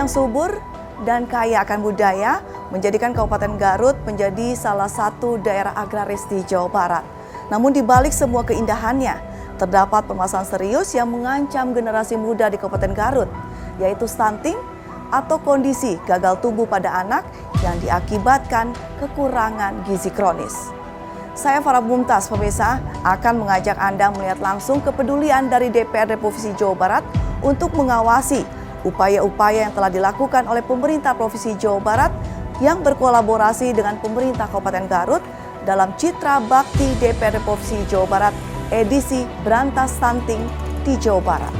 yang subur dan kaya akan budaya menjadikan Kabupaten Garut menjadi salah satu daerah agraris di Jawa Barat. Namun di balik semua keindahannya, terdapat permasalahan serius yang mengancam generasi muda di Kabupaten Garut, yaitu stunting atau kondisi gagal tumbuh pada anak yang diakibatkan kekurangan gizi kronis. Saya Farah Mumtaz, pemirsa, akan mengajak Anda melihat langsung kepedulian dari DPRD Provinsi Jawa Barat untuk mengawasi upaya-upaya yang telah dilakukan oleh pemerintah Provinsi Jawa Barat yang berkolaborasi dengan pemerintah Kabupaten Garut dalam Citra Bakti DPRD Provinsi Jawa Barat edisi Berantas Stunting di Jawa Barat.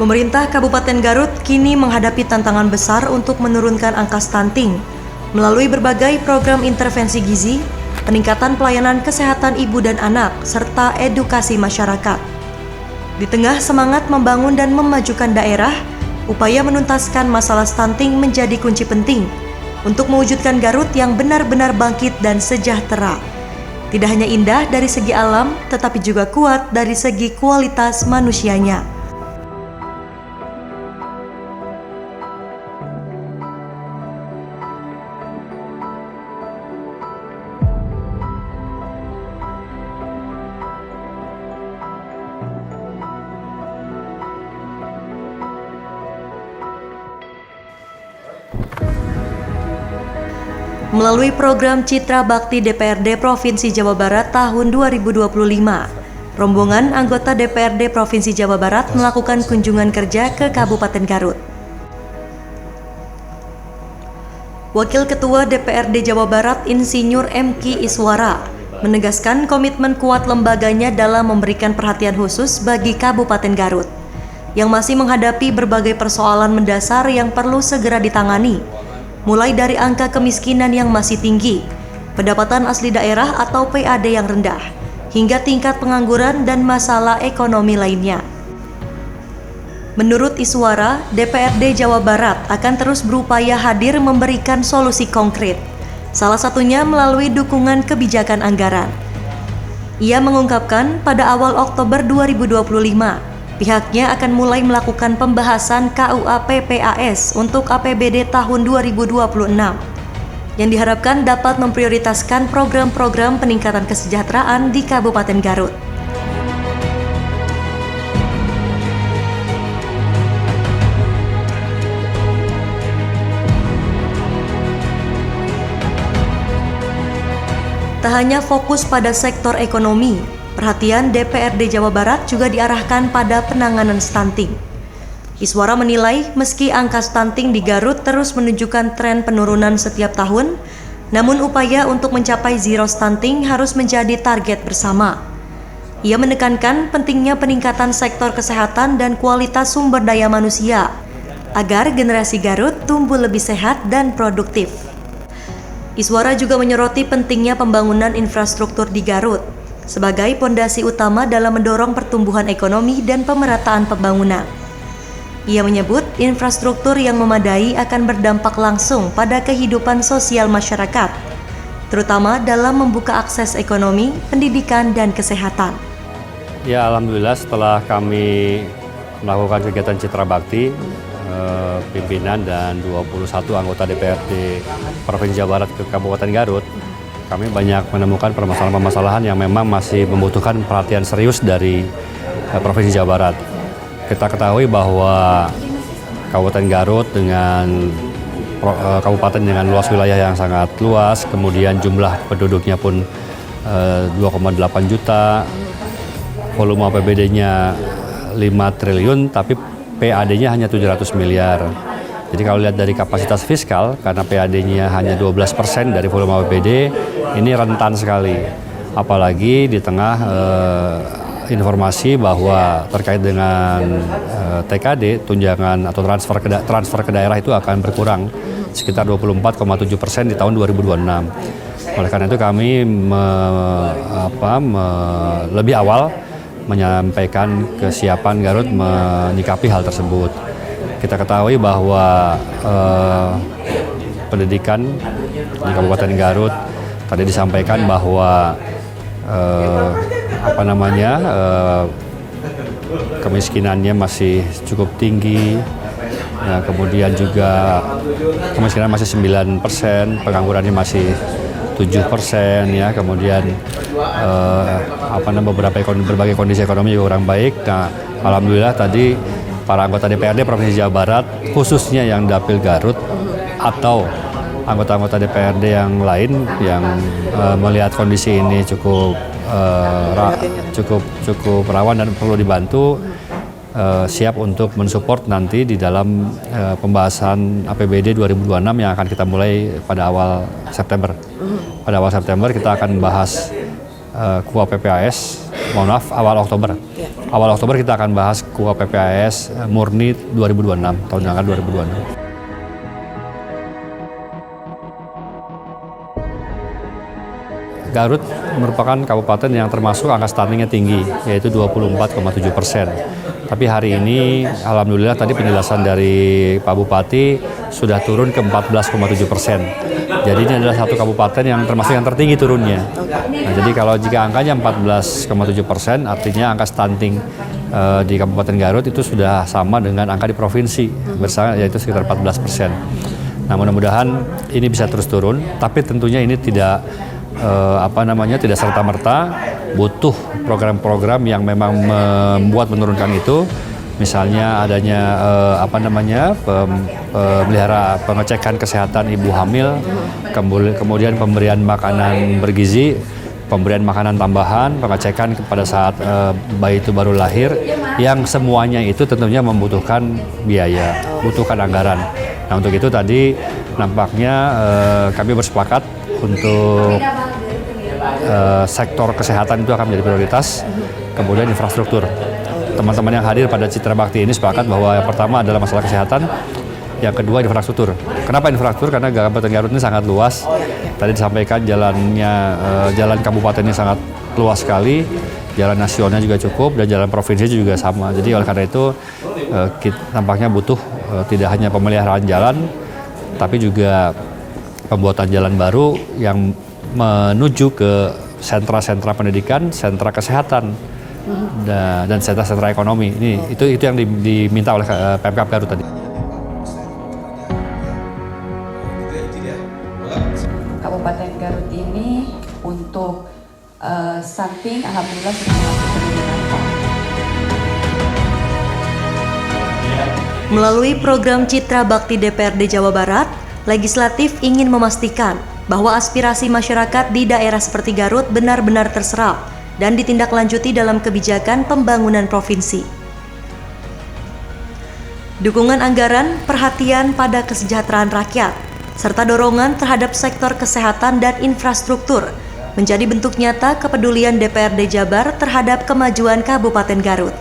Pemerintah Kabupaten Garut kini menghadapi tantangan besar untuk menurunkan angka stunting melalui berbagai program intervensi gizi, peningkatan pelayanan kesehatan ibu dan anak, serta edukasi masyarakat. Di tengah semangat membangun dan memajukan daerah, upaya menuntaskan masalah stunting menjadi kunci penting untuk mewujudkan Garut yang benar-benar bangkit dan sejahtera. Tidak hanya indah dari segi alam, tetapi juga kuat dari segi kualitas manusianya. Melalui program Citra Bakti DPRD Provinsi Jawa Barat tahun 2025, rombongan anggota DPRD Provinsi Jawa Barat melakukan kunjungan kerja ke Kabupaten Garut. Wakil Ketua DPRD Jawa Barat Insinyur M.Ki Iswara menegaskan komitmen kuat lembaganya dalam memberikan perhatian khusus bagi Kabupaten Garut yang masih menghadapi berbagai persoalan mendasar yang perlu segera ditangani, mulai dari angka kemiskinan yang masih tinggi, pendapatan asli daerah atau PAD yang rendah, hingga tingkat pengangguran dan masalah ekonomi lainnya. Menurut Iswara, DPRD Jawa Barat akan terus berupaya hadir memberikan solusi konkret, salah satunya melalui dukungan kebijakan anggaran. Ia mengungkapkan pada awal Oktober 2025, pihaknya akan mulai melakukan pembahasan KUA PPAS untuk APBD tahun 2026 yang diharapkan dapat memprioritaskan program-program peningkatan kesejahteraan di Kabupaten Garut. Tak hanya fokus pada sektor ekonomi, perhatian DPRD Jawa Barat juga diarahkan pada penanganan stunting. Iswara menilai meski angka stunting di Garut terus menunjukkan tren penurunan setiap tahun, namun upaya untuk mencapai zero stunting harus menjadi target bersama. Ia menekankan pentingnya peningkatan sektor kesehatan dan kualitas sumber daya manusia agar generasi Garut tumbuh lebih sehat dan produktif. Iswara juga menyoroti pentingnya pembangunan infrastruktur di Garut sebagai pondasi utama dalam mendorong pertumbuhan ekonomi dan pemerataan pembangunan. Ia menyebut infrastruktur yang memadai akan berdampak langsung pada kehidupan sosial masyarakat, terutama dalam membuka akses ekonomi, pendidikan, dan kesehatan. Ya, alhamdulillah setelah kami melakukan kegiatan Citra Bakti, pimpinan dan 21 anggota DPRD Provinsi Jawa Barat ke Kabupaten Garut, kami banyak menemukan permasalahan-permasalahan yang memang masih membutuhkan perhatian serius dari Provinsi Jawa Barat. Kita ketahui bahwa Kabupaten Garut dengan kabupaten dengan luas wilayah yang sangat luas, kemudian jumlah penduduknya pun 2,8 juta, volume APBD-nya 5 triliun, tapi PAD-nya hanya 700 miliar. Jadi kalau lihat dari kapasitas fiskal, karena PAD-nya hanya 12% dari volume APBD, ini rentan sekali. Apalagi di tengah informasi bahwa terkait dengan TKD, tunjangan atau transfer ke daerah itu akan berkurang sekitar 24,7% di tahun 2026. Oleh karena itu kami lebih awal menyampaikan kesiapan Garut menyikapi hal tersebut. Kita ketahui bahwa pendidikan di Kabupaten Garut tadi disampaikan bahwa kemiskinannya masih cukup tinggi. Ya, kemudian juga kemiskinan masih 9%, penganggurannya masih 7%, ya. Kemudian berbagai kondisi ekonomi juga kurang baik. Nah, alhamdulillah tadi para anggota DPRD Provinsi Jawa Barat, khususnya yang Dapil Garut atau anggota-anggota DPRD yang lain yang melihat kondisi ini cukup rawan dan perlu dibantu, siap untuk mensupport nanti di dalam pembahasan APBD 2026 yang akan kita mulai pada awal September. Pada awal September kita akan bahas KUA PPAS, awal Oktober. Awal Oktober kita akan bahas KUA PPAS murni 2026, tahun anggaran 2026. Garut merupakan kabupaten yang termasuk angka stuntingnya tinggi, yaitu 24,7%. Tapi hari ini, alhamdulillah tadi penjelasan dari Pak Bupati sudah turun ke 14,7%. Jadi ini adalah satu kabupaten yang termasuk yang tertinggi turunnya. Nah, jadi kalau jika angkanya 14,7%, artinya angka stunting di Kabupaten Garut itu sudah sama dengan angka di provinsi, bersama yaitu sekitar 14%. Nah, mudah-mudahan ini bisa terus turun, tapi tentunya ini tidak tidak serta-merta, butuh program-program yang memang membuat menurunkan itu, misalnya adanya memelihara pengecekan kesehatan ibu hamil, kemudian pemberian makanan bergizi, pemberian makanan tambahan, pengecekan pada saat bayi itu baru lahir, yang semuanya itu tentunya membutuhkan biaya, butuhkan anggaran. Nah, untuk itu tadi nampaknya kami bersepakat untuk sektor kesehatan itu akan menjadi prioritas, kemudian infrastruktur. Teman-teman yang hadir pada Citra Bakti ini sepakat bahwa yang pertama adalah masalah kesehatan, yang kedua infrastruktur. Kenapa infrastruktur? Karena Kabupaten Garut ini sangat luas. Tadi disampaikan jalan kabupatennya sangat luas sekali, jalan nasionalnya juga cukup, dan jalan provinsi juga sama. Jadi oleh karena itu nampaknya butuh tidak hanya pemeliharaan jalan, tapi juga pembuatan jalan baru yang menuju ke sentra-sentra pendidikan, sentra kesehatan, dan sentra-sentra ekonomi. Itu yang diminta oleh Pemkab Garut tadi. Kabupaten Garut ini untuk stunting alhamdulillah sudah melakukan peningkatan. Melalui program Citra Bakti DPRD Jawa Barat, Legislatif ingin memastikan bahwa aspirasi masyarakat di daerah seperti Garut benar-benar terserap dan ditindaklanjuti dalam kebijakan pembangunan provinsi. Dukungan anggaran, perhatian pada kesejahteraan rakyat, serta dorongan terhadap sektor kesehatan dan infrastruktur menjadi bentuk nyata kepedulian DPRD Jabar terhadap kemajuan Kabupaten Garut.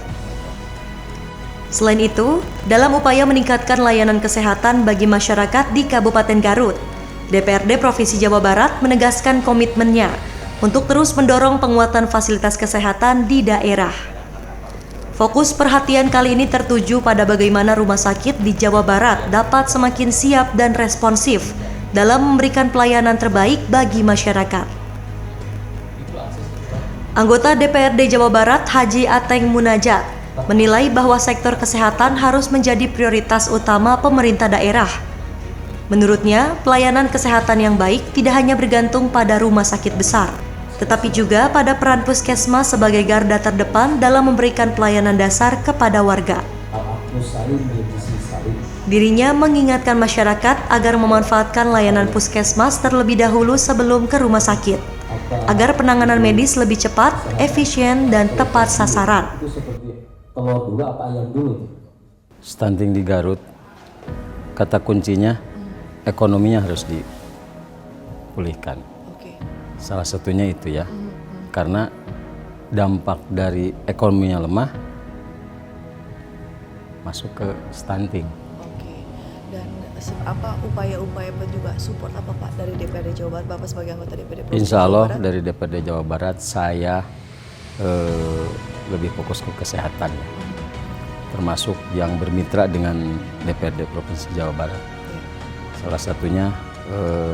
Selain itu, dalam upaya meningkatkan layanan kesehatan bagi masyarakat di Kabupaten Garut, DPRD Provinsi Jawa Barat menegaskan komitmennya untuk terus mendorong penguatan fasilitas kesehatan di daerah. Fokus perhatian kali ini tertuju pada bagaimana rumah sakit di Jawa Barat dapat semakin siap dan responsif dalam memberikan pelayanan terbaik bagi masyarakat. Anggota DPRD Jawa Barat Haji Ateng Munajat menilai bahwa sektor kesehatan harus menjadi prioritas utama pemerintah daerah. Menurutnya, pelayanan kesehatan yang baik tidak hanya bergantung pada rumah sakit besar, tetapi juga pada peran puskesmas sebagai garda terdepan dalam memberikan pelayanan dasar kepada warga. Dirinya mengingatkan masyarakat agar memanfaatkan layanan puskesmas terlebih dahulu sebelum ke rumah sakit, agar penanganan medis lebih cepat, efisien, dan tepat sasaran. Telur dulu apa ayam dulu? Stunting di Garut, kata kuncinya ekonominya harus dipulihkan. Salah satunya itu ya, karena dampak dari ekonominya lemah masuk ke stunting. Dan apa upaya-upaya juga support apa Pak dari DPRD Jawa Barat, Bapak sebagai anggota DPRD Provinsi Insya Allah Jawa Barat? dari DPRD Jawa Barat saya lebih fokus ke kesehatan, termasuk yang bermitra dengan DPRD Provinsi Jawa Barat. Salah satunya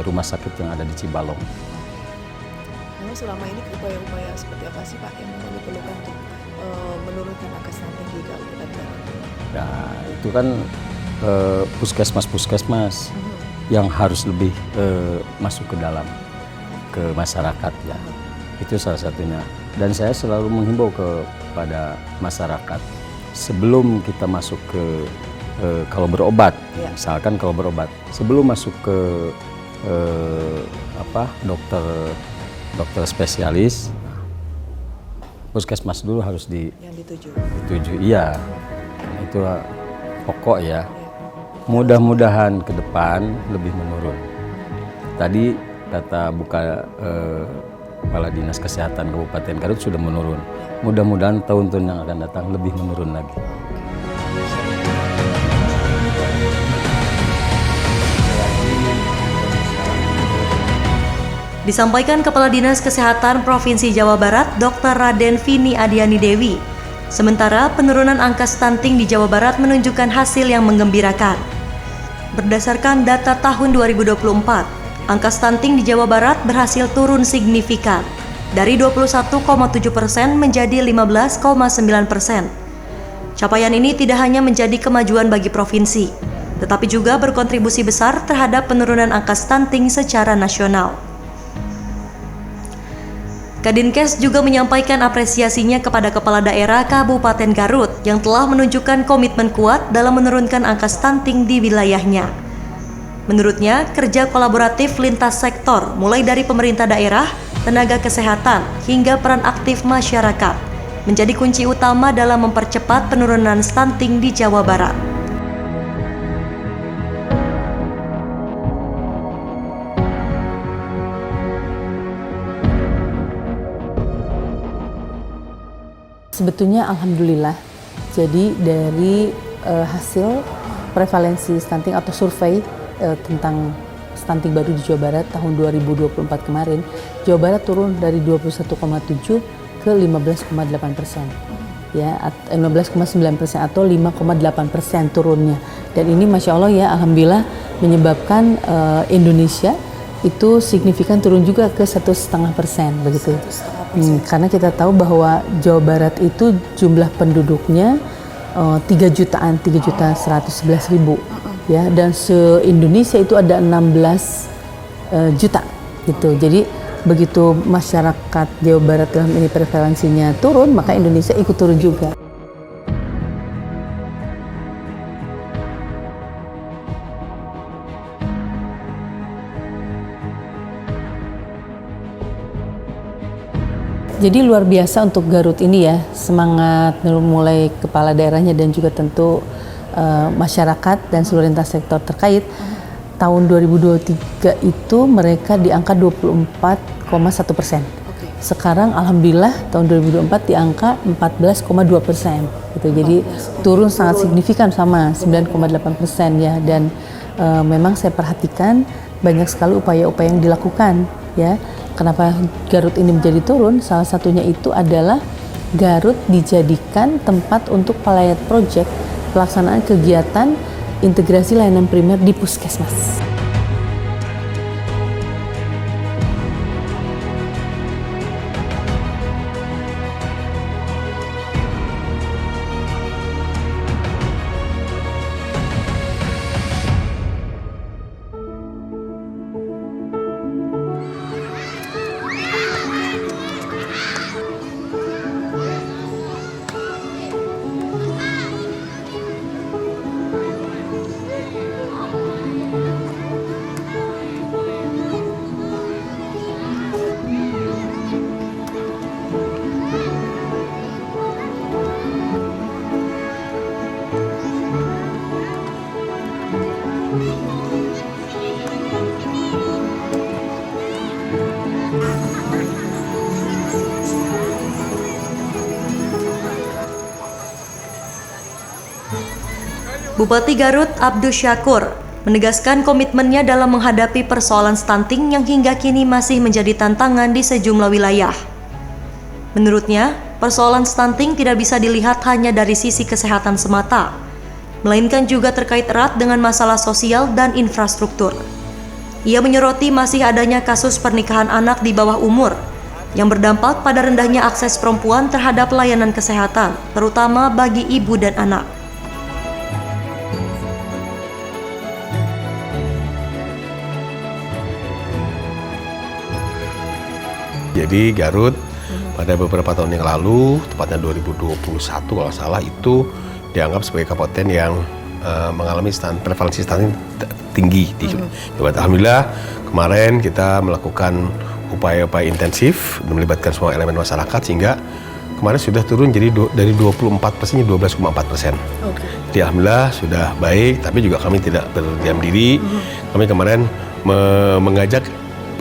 rumah sakit yang ada di Cibalong. Memang selama ini upaya-upaya seperti apa sih Pak yang memang diperlukan untuk menurunkan angka stunting di Kabupaten Garut? Nah, itu kan puskesmas yang harus lebih masuk ke dalam, ke masyarakat ya. Itu salah satunya. Dan saya selalu menghimbau kepada masyarakat sebelum kita masuk ke kalau berobat, misalkan kalau berobat, sebelum masuk ke dokter spesialis, puskesmas dulu harus dituju. Iya, itu pokok ya. Mudah-mudahan ke depan lebih menurun. Tadi kata Kepala Dinas Kesehatan Kabupaten Garut sudah menurun. Mudah-mudahan tahun-tahun yang akan datang lebih menurun lagi. Disampaikan Kepala Dinas Kesehatan Provinsi Jawa Barat, Dr. Raden Vini Adiani Dewi. Sementara penurunan angka stunting di Jawa Barat menunjukkan hasil yang menggembirakan. Berdasarkan data tahun 2024, angka stunting di Jawa Barat berhasil turun signifikan dari 21,7% menjadi 15,9%. Capaian ini tidak hanya menjadi kemajuan bagi provinsi, tetapi juga berkontribusi besar terhadap penurunan angka stunting secara nasional. Kadinkes juga menyampaikan apresiasinya kepada Kepala Daerah Kabupaten Garut yang telah menunjukkan komitmen kuat dalam menurunkan angka stunting di wilayahnya. Menurutnya, kerja kolaboratif lintas sektor mulai dari pemerintah daerah, tenaga kesehatan, hingga peran aktif masyarakat menjadi kunci utama dalam mempercepat penurunan stunting di Jawa Barat. Sebetulnya alhamdulillah, jadi dari hasil prevalensi stunting atau survei tentang stunting baru di Jawa Barat tahun 2024 kemarin, Jawa Barat turun dari 21,7 ke 15,8%, ya 15,9% atau 5,8% turunnya. Dan ini masya Allah ya, alhamdulillah menyebabkan Indonesia itu signifikan turun juga ke 1,5% begitu. Karena kita tahu bahwa Jawa Barat itu jumlah penduduknya 3.111.000 ya, dan se-Indonesia itu ada 16 juta gitu. Jadi begitu masyarakat Jawa Barat dalam ini prevalensinya turun, maka Indonesia ikut turun juga. Jadi luar biasa untuk Garut ini ya, semangat mulai kepala daerahnya dan juga tentu masyarakat dan seluruh lintas sektor terkait. Tahun 2023 itu mereka di angka 24,1%. Sekarang alhamdulillah tahun 2024 di angka 14,2%. Gitu. Jadi turun sangat signifikan sama 9,8% ya, dan memang saya perhatikan banyak sekali upaya-upaya yang dilakukan ya. Kenapa Garut ini menjadi turun? Salah satunya itu adalah Garut dijadikan tempat untuk pilot project pelaksanaan kegiatan integrasi layanan primer di puskesmas. Bupati Garut Abdus Syakur menegaskan komitmennya dalam menghadapi persoalan stunting yang hingga kini masih menjadi tantangan di sejumlah wilayah. Menurutnya, persoalan stunting tidak bisa dilihat hanya dari sisi kesehatan semata, melainkan juga terkait erat dengan masalah sosial dan infrastruktur. Ia menyoroti masih adanya kasus pernikahan anak di bawah umur yang berdampak pada rendahnya akses perempuan terhadap layanan kesehatan, terutama bagi ibu dan anak. Jadi Garut pada beberapa tahun yang lalu, tepatnya 2021 kalau salah, itu dianggap sebagai kabupaten yang mengalami prevalensi stunting tinggi di Jawa Barat. Alhamdulillah kemarin kita melakukan upaya-upaya intensif dan melibatkan semua elemen masyarakat sehingga kemarin sudah turun jadi dari 24% jadi 12,4%. Jadi alhamdulillah sudah baik, tapi juga kami tidak berdiam diri. Kami kemarin mengajak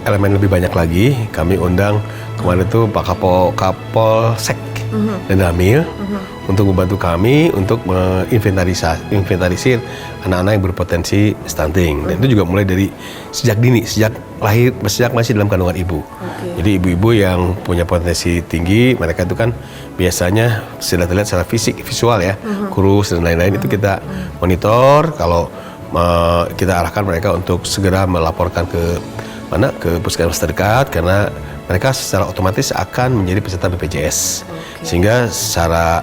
elemen lebih banyak lagi. Kami undang kemarin itu Pak Kapolsek dan Damil untuk membantu kami untuk menginventarisir anak-anak yang berpotensi stunting. Dan itu juga mulai dari sejak dini, sejak lahir, sejak masih dalam kandungan ibu. Jadi ibu-ibu yang punya potensi tinggi, mereka itu kan biasanya sudah terlihat secara fisik, visual ya, kurus dan lain-lain. Itu kita monitor, kalau kita arahkan mereka untuk segera melaporkan ke puskesmas terdekat, karena mereka secara otomatis akan menjadi peserta BPJS. Sehingga secara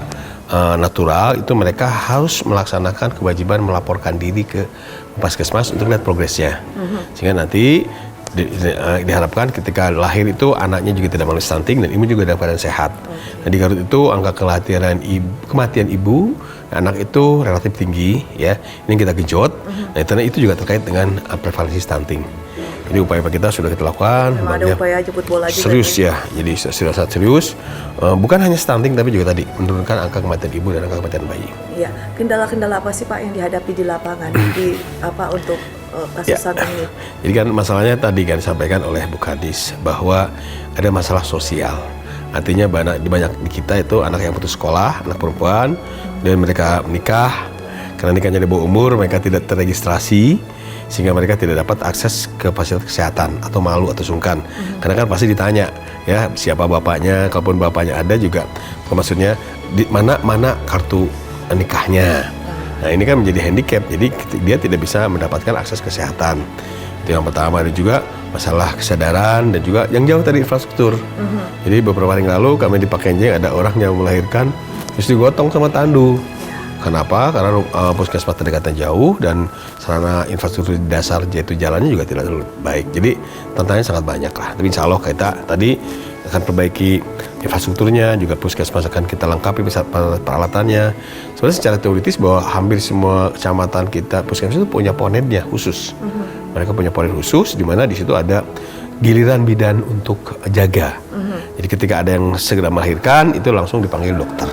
natural itu mereka harus melaksanakan kewajiban melaporkan diri ke puskesmas untuk lihat progresnya. Sehingga nanti diharapkan ketika lahir itu anaknya juga tidak mengalami stunting dan ibu juga dalam keadaan sehat. Nah, di Garut itu angka kematian ibu anak itu relatif tinggi ya. Ini kita genjot. Nah, itu juga terkait dengan prevalensi stunting. Jadi upaya kita sudah kita lakukan. Memang ada upaya jemput bola juga. Serius ya, jadi sangat serius. Bukan hanya stunting tapi juga tadi menurunkan angka kematian ibu dan angka kematian bayi. Iya, kendala-kendala apa sih Pak yang dihadapi di lapangan untuk kasus stunting ini? Jadi kan masalahnya tadi kan disampaikan oleh Bu Kadis bahwa ada masalah sosial. Artinya banyak di kita itu anak yang putus sekolah, anak perempuan, dan mereka menikah. Karena nikahnya di bawah umur, mereka tidak terregistrasi, sehingga mereka tidak dapat akses ke fasilitas kesehatan atau malu atau sungkan. Karena kan pasti ditanya ya siapa bapaknya, kalaupun bapaknya ada juga maksudnya di mana kartu nikahnya. Nah ini kan menjadi handicap, jadi dia tidak bisa mendapatkan akses kesehatan. Itu yang pertama. Dan juga masalah kesadaran dan juga yang jauh dari infrastruktur. Jadi beberapa hari lalu kami di Pakenjeng ada orang yang melahirkan terus digotong sama tandu. Kenapa? Karena puskesmas terdekatnya jauh dan sarana infrastruktur di dasar yaitu jalannya juga tidak terlalu baik. Jadi tantangannya sangat banyak lah. Tapi insya Allah kita tadi akan perbaiki infrastrukturnya, juga puskesmas akan kita lengkapi peralatannya. Sebenarnya secara teoritis bahwa hampir semua kecamatan kita puskesmas itu punya ponetnya khusus. Mereka punya ponet khusus di mana di situ ada giliran bidan untuk jaga. Jadi ketika ada yang segera melahirkan itu langsung dipanggil dokter.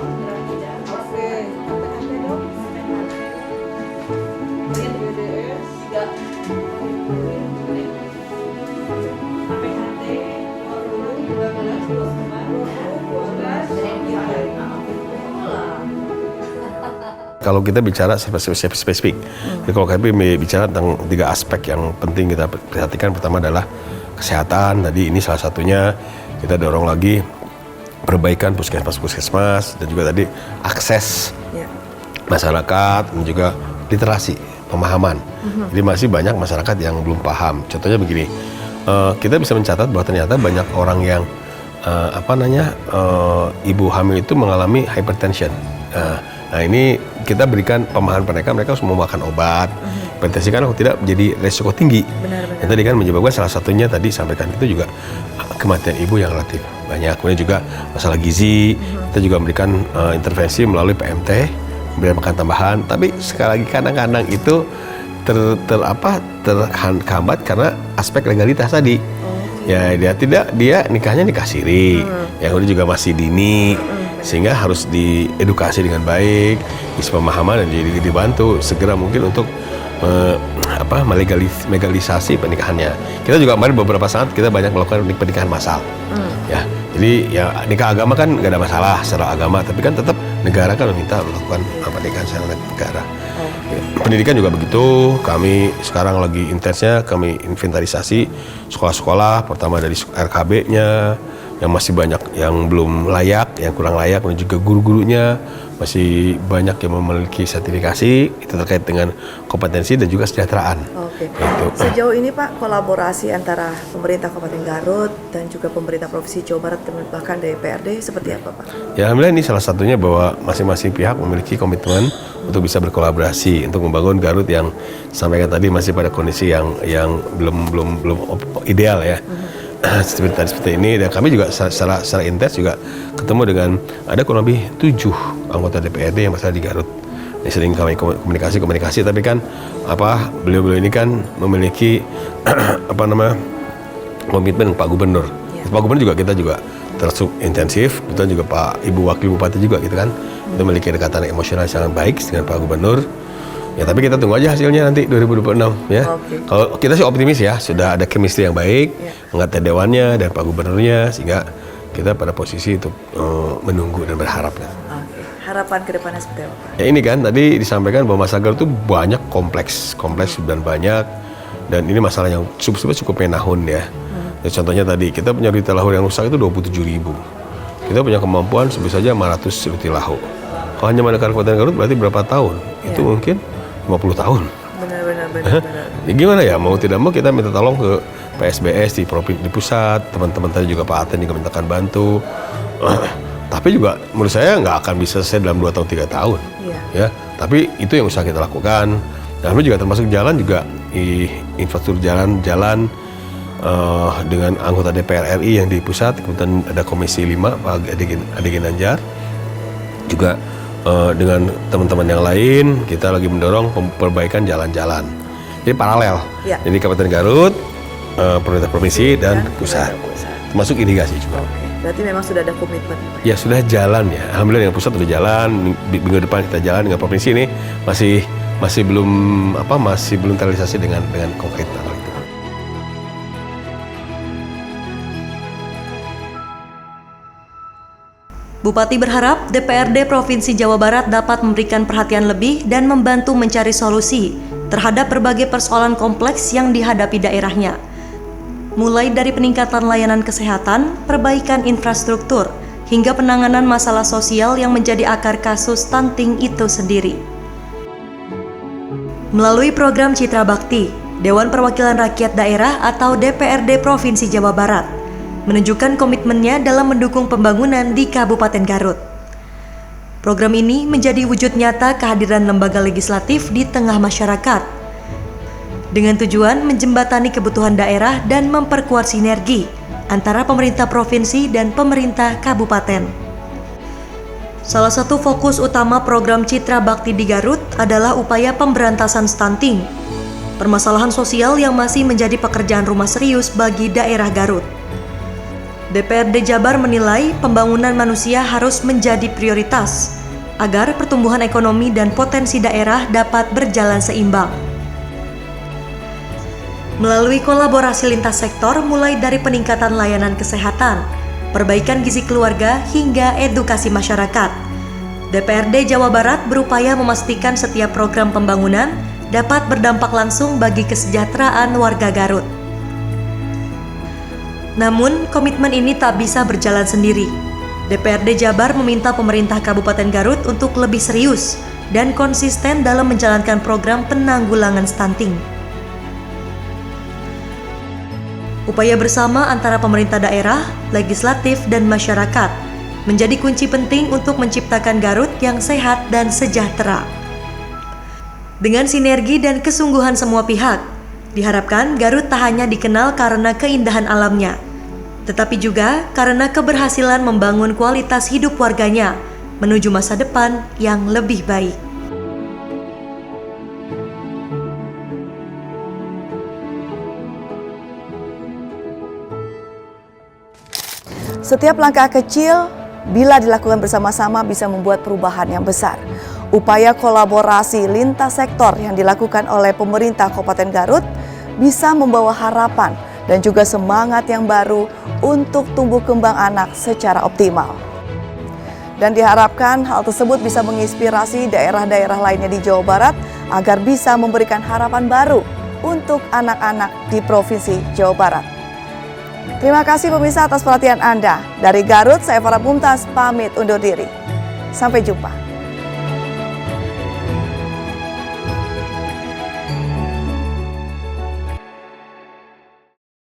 Kalau kita bicara spesifik, jadi kalau kami bicara tentang 3 aspek yang penting kita perhatikan. Pertama adalah kesehatan. Tadi ini salah satunya kita dorong lagi perbaikan puskesmas dan juga tadi akses masyarakat dan juga literasi, pemahaman. Jadi masih banyak masyarakat yang belum paham. Contohnya begini, kita bisa mencatat bahwa ternyata banyak orang yang ibu hamil itu mengalami hypertension. Nah ini kita berikan pemahaman mereka harus memakan obat. Hipertensi kan tidak menjadi resiko tinggi. Yang tadi kan menyebabkan salah satunya tadi sampaikan itu juga kematian ibu yang relatif banyak. Kemudian juga masalah gizi, kita juga memberikan intervensi melalui PMT, memberikan makan tambahan. Tapi sekali lagi kadang-kadang itu terhambat karena aspek legalitas tadi. Ya dia nikahnya nikah siri, yang udah juga masih dini. Sehingga harus diedukasi dengan baik, isi pemahaman dan jadi dibantu segera mungkin untuk melegalisasi pernikahannya. Kita juga kemarin beberapa saat kita banyak melakukan pernikahan massal. Ya, jadi ya nikah agama kan nggak ada masalah secara agama, tapi kan tetap negara kan meminta melakukan pernikahan secara negara. Ya, pendidikan juga begitu. Kami sekarang lagi intensnya kami inventarisasi sekolah-sekolah, pertama dari RKB-nya, yang masih banyak yang belum layak, yang kurang layak, dan juga guru-gurunya masih banyak yang memiliki sertifikasi itu terkait dengan kompetensi dan juga kesejahteraan. Oke. Gitu. Sejauh ini Pak, kolaborasi antara pemerintah Kabupaten Garut dan juga pemerintah Provinsi Jawa Barat dan bahkan DPRD seperti apa Pak? Ya alhamdulillah ini salah satunya bahwa masing-masing pihak memiliki komitmen untuk bisa berkolaborasi untuk membangun Garut yang sampaikan tadi masih pada kondisi yang belum ideal ya. Seperti ini, dan kami juga secara intens juga ketemu dengan ada kurang lebih 7 anggota DPRD yang berasal di Garut. Ini sering kami komunikasi, tapi kan beliau-beliau ini kan memiliki komitmen Pak Gubernur. Pak Gubernur juga kita juga terus intensif, betul juga Pak Ibu Wakil Bupati juga gitu kan. Itu memiliki kedekatan emosional sangat baik dengan Pak Gubernur. Ya tapi kita tunggu aja hasilnya nanti 2026 ya. Kalau kita sih optimis ya, sudah ada chemistry yang baik, anggota dewannya dan Pak Gubernurnya, sehingga kita pada posisi untuk menunggu dan berharap. Harapan ke depannya seperti apa Pak? Ya ini kan tadi disampaikan bahwa masalah Garut itu banyak kompleks dan banyak, dan ini masalah yang cukup menahun ya. Ya contohnya tadi kita punya retail lahu yang rusak itu 27.000. Kita punya kemampuan sebesar saja 500 retail lahu. Kalau hanya mengandalkan Kabupaten Garut berarti berapa tahun? Itu mungkin 50 tahun. Benar. Ya gimana ya, mau tidak mau kita minta tolong ke PSBS di pusat, teman-teman tadi juga Pak Aten juga mintakan bantu. Tapi juga menurut saya nggak akan bisa selesai dalam 2 tahun 3 tahun. Ya, tapi itu yang usaha kita lakukan. Dan juga termasuk jalan juga, infrastruktur jalan dengan anggota DPR RI yang di pusat, kemudian ada Komisi 5 Pak Ade Ginanjar, juga dengan teman-teman yang lain kita lagi mendorong perbaikan jalan-jalan. Jadi paralel. Jadi Kabupaten Garut, pemerintah provinsi dan pusat. Termasuk irigasi juga. Berarti memang sudah ada komitmen. Ya sudah jalan ya. Alhamdulillah dengan pusat sudah jalan. Minggu depan kita jalan, dengan provinsi ini masih belum terrealisasi dengan konkret. Bupati berharap DPRD Provinsi Jawa Barat dapat memberikan perhatian lebih dan membantu mencari solusi terhadap berbagai persoalan kompleks yang dihadapi daerahnya. Mulai dari peningkatan layanan kesehatan, perbaikan infrastruktur, hingga penanganan masalah sosial yang menjadi akar kasus stunting itu sendiri. Melalui program Citra Bakti, Dewan Perwakilan Rakyat Daerah atau DPRD Provinsi Jawa Barat menunjukkan komitmennya dalam mendukung pembangunan di Kabupaten Garut. Program ini menjadi wujud nyata kehadiran lembaga legislatif di tengah masyarakat, dengan tujuan menjembatani kebutuhan daerah dan memperkuat sinergi antara pemerintah provinsi dan pemerintah kabupaten. Salah satu fokus utama program Citra Bakti di Garut adalah upaya pemberantasan stunting, permasalahan sosial yang masih menjadi pekerjaan rumah serius bagi daerah Garut. DPRD Jabar menilai pembangunan manusia harus menjadi prioritas agar pertumbuhan ekonomi dan potensi daerah dapat berjalan seimbang. Melalui kolaborasi lintas sektor mulai dari peningkatan layanan kesehatan, perbaikan gizi keluarga hingga edukasi masyarakat, DPRD Jawa Barat berupaya memastikan setiap program pembangunan dapat berdampak langsung bagi kesejahteraan warga Garut. Namun, komitmen ini tak bisa berjalan sendiri. DPRD Jabar meminta pemerintah Kabupaten Garut untuk lebih serius dan konsisten dalam menjalankan program penanggulangan stunting. Upaya bersama antara pemerintah daerah, legislatif, dan masyarakat menjadi kunci penting untuk menciptakan Garut yang sehat dan sejahtera. Dengan sinergi dan kesungguhan semua pihak, diharapkan Garut tak hanya dikenal karena keindahan alamnya, tetapi juga karena keberhasilan membangun kualitas hidup warganya menuju masa depan yang lebih baik. Setiap langkah kecil bila dilakukan bersama-sama bisa membuat perubahan yang besar. Upaya kolaborasi lintas sektor yang dilakukan oleh pemerintah Kabupaten Garut bisa membawa harapan dan juga semangat yang baru untuk tumbuh kembang anak secara optimal. Dan diharapkan hal tersebut bisa menginspirasi daerah-daerah lainnya di Jawa Barat agar bisa memberikan harapan baru untuk anak-anak di Provinsi Jawa Barat. Terima kasih pemirsa atas perhatian Anda. Dari Garut, saya Farah Mumtaz pamit undur diri. Sampai jumpa.